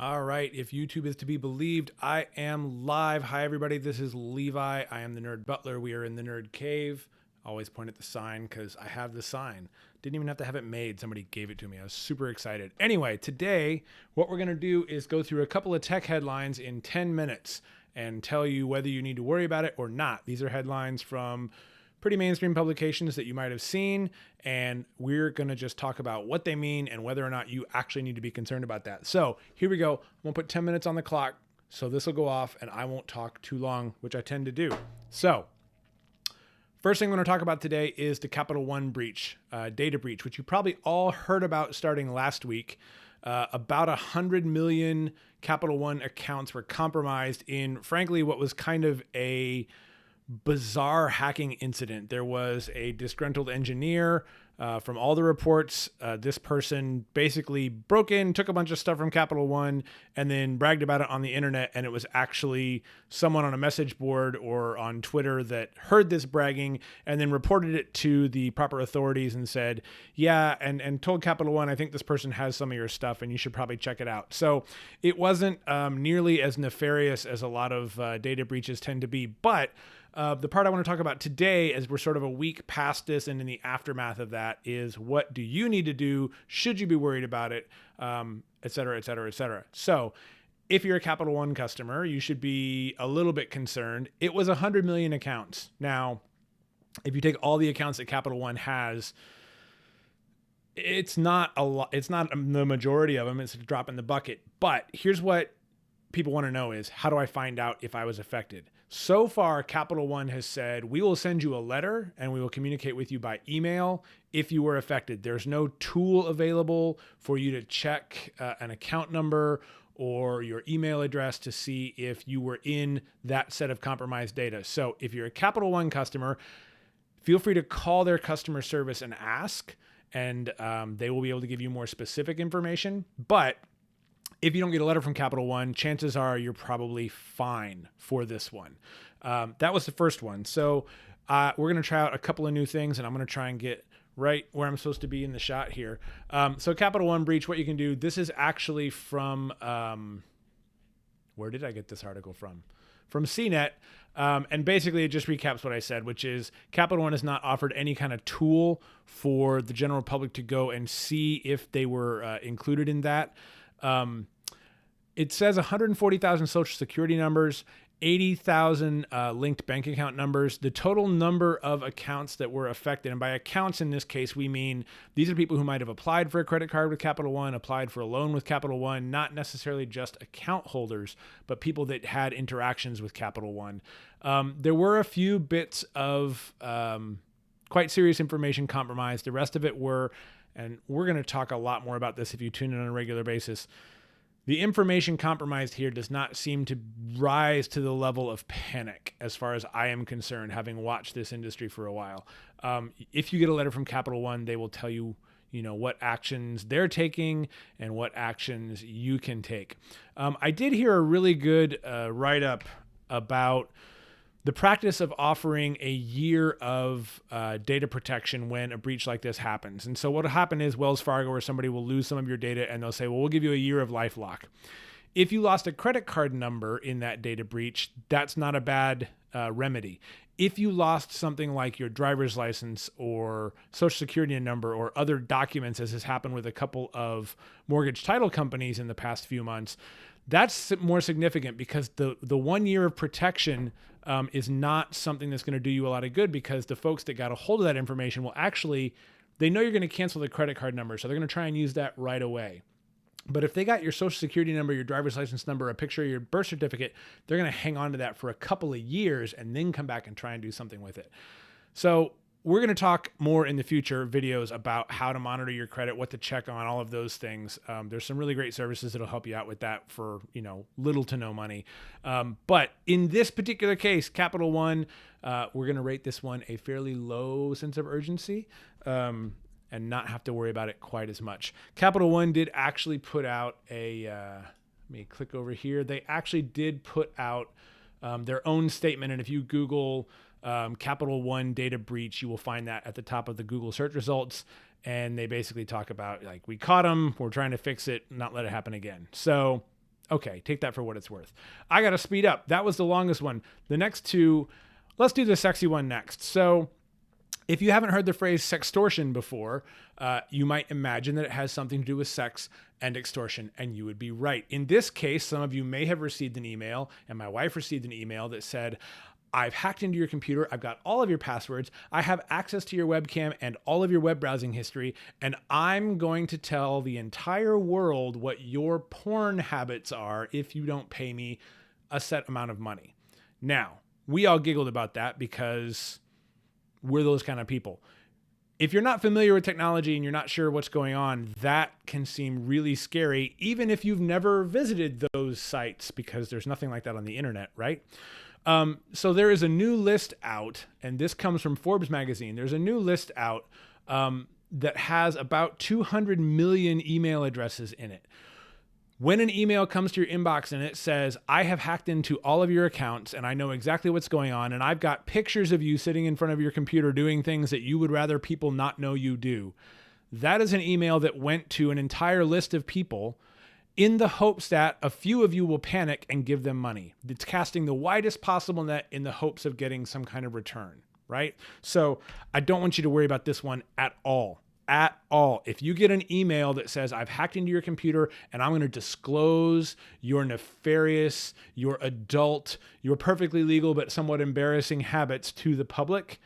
All right, if YouTube is to be believed, I am live. Hi, everybody. This is Levi. I am the Nerd Butler. We are in the Nerd Cave. Always point at the sign because I have the sign. Didn't even have to have it made. Somebody gave it to me. I was super excited. Anyway, today, what we're going to do is go through a couple of tech headlines in 10 minutes and tell you whether you need to worry about it or not. These are headlines from pretty mainstream publications that you might have seen, and we're going to just talk about what they mean and whether or not you actually need to be concerned about that. So here we go. I'm going to put 10 minutes on the clock, so this will go off and I won't talk too long, which I tend to do. So first thing I'm going to talk about today is the Capital One breach, data breach, which you probably all heard about starting last week. About 100 million Capital One accounts were compromised in, frankly, what was kind of a bizarre hacking incident. There was a disgruntled engineer. From all the reports, this person basically broke in, took a bunch of stuff from Capital One, and then bragged about it on the internet. And it was actually someone on a message board or on Twitter that heard this bragging and then reported it to the proper authorities and said, yeah, and told Capital One, I think this person has some of your stuff and you should probably check it out. So it wasn't nearly as nefarious as a lot of data breaches tend to be. But the part I want to talk about today, as we're sort of a week past this and in the aftermath of that, is what do you need to do? Should you be worried about it? Et cetera, et cetera, et cetera. So if you're a Capital One customer, you should be a little bit concerned. It was 100 million accounts. Now, if you take all the accounts that Capital One has, it's not a lot. It's not the majority of them. It's a drop in the bucket. But here's what people want to know is, how do I find out if I was affected? So far, Capital One has said, we will send you a letter and we will communicate with you by email if you were affected. There's no tool available for you to check an account number or your email address to see if you were in that set of compromised data. So if you're a Capital One customer, feel free to call their customer service and ask, and they will be able to give you more specific information. But if you don't get a letter from Capital One, chances are you're probably fine for this one. That was the first one. So we're going to try out a couple of new things, and I'm going to try and get right where I'm supposed to be in the shot here. So Capital One breach, what you can do, this is actually from, where did I get this article from? From CNET. And basically it just recaps what I said, which is Capital One has not offered any kind of tool for the general public to go and see if they were included in that. It says 140,000 social security numbers, 80,000 linked bank account numbers. The total number of accounts that were affected, and by accounts in this case, we mean these are people who might have applied for a credit card with Capital One, applied for a loan with Capital One, not necessarily just account holders, but people that had interactions with Capital One. There were a few bits of quite serious information compromised. The rest of it were, and we're going to talk a lot more about this if you tune in on a regular basis, the information compromised here does not seem to rise to the level of panic as far as I am concerned, having watched this industry for a while. If you get a letter from Capital One, they will tell you, what actions they're taking and what actions you can take. I did hear a really good write-up about the practice of offering a year of data protection when a breach like this happens. And so what will happen is Wells Fargo or somebody will lose some of your data and they'll say, well, we'll give you a year of LifeLock. If you lost a credit card number in that data breach, that's not a bad remedy. If you lost something like your driver's license or social security number or other documents, as has happened with a couple of mortgage title companies in the past few months, that's more significant because the 1 year of protection is not something that's going to do you a lot of good, because the folks that got a hold of that information will actually, they know you're going to cancel the credit card number, so they're going to try and use that right away. But if they got your social security number, your driver's license number, a picture of your birth certificate, they're going to hang on to that for a couple of years and then come back and try and do something with it. So we're going to talk more in the future videos about how to monitor your credit, what to check on, all of those things. There's some really great services that'll help you out with that for, little to no money. But in this particular case, Capital One, we're going to rate this one a fairly low sense of urgency, and not have to worry about it quite as much. Capital One did actually put out let me click over here. They actually did put out their own statement. And if you Google Capital One data breach, you will find that at the top of the Google search results. And they basically talk about, like, we caught them, we're trying to fix it, not let it happen again. So Okay, take that for what it's worth. I got to speed up. That was the longest one. The next two, let's do the sexy one next. So if you haven't heard the phrase sextortion before, you might imagine that it has something to do with sex and extortion, and you would be right. In this case, some of you may have received an email, and my wife received an email that said, I've hacked into your computer. I've got all of your passwords. I have access to your webcam and all of your web browsing history. And I'm going to tell the entire world what your porn habits are if you don't pay me a set amount of money. Now, we all giggled about that because we're those kind of people. If you're not familiar with technology and you're not sure what's going on, that can seem really scary, even if you've never visited those sites, because there's nothing like that on the internet, right? So there is a new list out, and this comes from Forbes magazine. There's a new list out that has about 200 million email addresses in it. When an email comes to your inbox and it says, I have hacked into all of your accounts and I know exactly what's going on, and I've got pictures of you sitting in front of your computer doing things that you would rather people not know you do, that is an email that went to an entire list of people in the hopes that a few of you will panic and give them money. It's casting the widest possible net in the hopes of getting some kind of return, right? So I don't want you to worry about this one at all. At all. If you get an email that says, I've hacked into your computer and I'm going to disclose your nefarious, your adult, your perfectly legal but somewhat embarrassing habits to the public,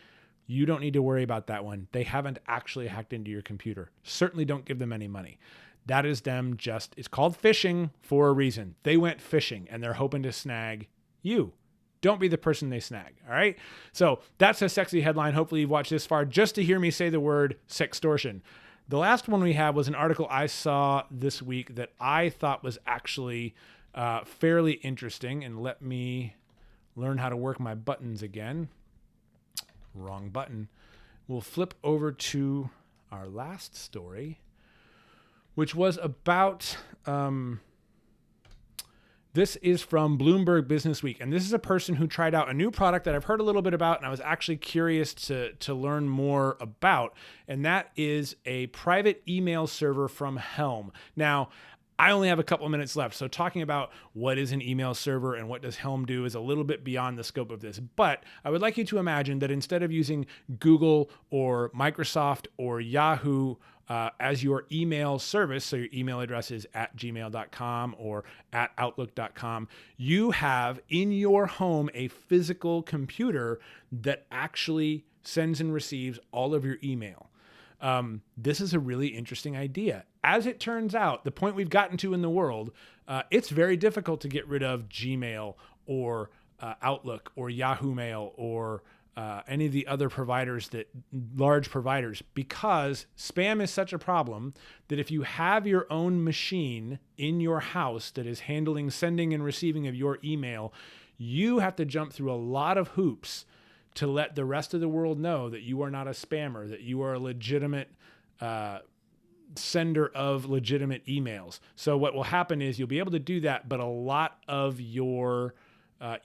you don't need to worry about that one. They haven't actually hacked into your computer. Certainly don't give them any money. That is them it's called phishing for a reason. They went fishing and they're hoping to snag you. Don't be the person they snag, all right? So that's a sexy headline. Hopefully you've watched this far just to hear me say the word sextortion. The last one we have was an article I saw this week that I thought was actually fairly interesting. And let me learn how to work my buttons again. Wrong button. We'll flip over to our last story, which was about, this is from Bloomberg Business Week. And this is a person who tried out a new product that I've heard a little bit about and I was actually curious to learn more about. And that is a private email server from Helm. Now, I only have a couple minutes left, so talking about what is an email server and what does Helm do is a little bit beyond the scope of this. But I would like you to imagine that instead of using Google or Microsoft or Yahoo as your email service, so your email address is at gmail.com or at outlook.com, you have in your home a physical computer that actually sends and receives all of your email. This is a really interesting idea. As it turns out, the point we've gotten to in the world, it's very difficult to get rid of Gmail or Outlook or Yahoo Mail or any of the other providers, large providers, because spam is such a problem that if you have your own machine in your house that is handling sending and receiving of your email, you have to jump through a lot of hoops to let the rest of the world know that you are not a spammer, that you are a legitimate sender of legitimate emails. So what will happen is you'll be able to do that, but a lot of your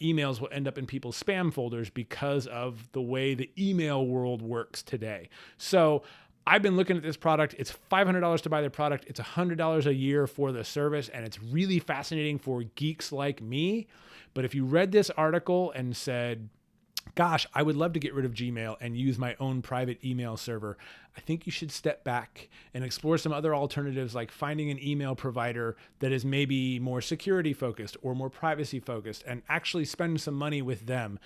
emails will end up in people's spam folders because of the way the email world works today. So I've been looking at this product. It's $500 to buy the product. It's $100 a year for the service, and it's really fascinating for geeks like me. But if you read this article and said, gosh, I would love to get rid of Gmail and use my own private email server, I think you should step back and explore some other alternatives, like finding an email provider that is maybe more security focused or more privacy focused, and actually spend some money with them.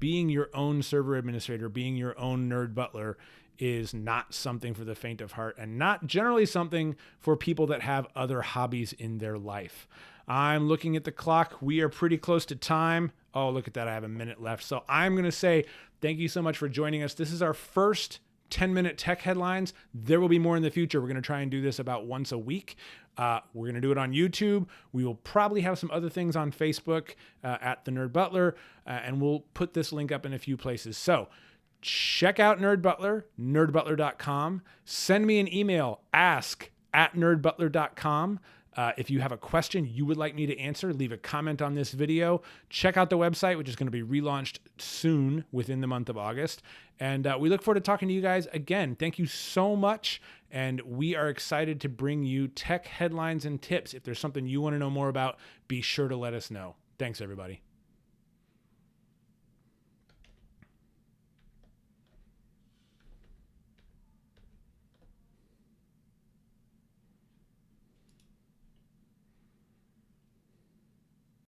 Being your own server administrator, being your own nerd butler is not something for the faint of heart, and not generally something for people that have other hobbies in their life. I'm looking at the clock. We are pretty close to time. Oh, look at that. I have a minute left. So I'm going to say thank you so much for joining us. This is our first 10-minute tech headlines. There will be more in the future. We're going to try and do this about once a week. We're going to do it on YouTube. We will probably have some other things on Facebook at The Nerd Butler, and we'll put this link up in a few places. So check out Nerd Butler, nerdbutler.com. Send me an email, ask@nerdbutler.com. If you have a question you would like me to answer, leave a comment on this video. Check out the website, which is going to be relaunched soon within the month of August. And we look forward to talking to you guys again. Thank you so much. And we are excited to bring you tech headlines and tips. If there's something you want to know more about, be sure to let us know. Thanks, everybody.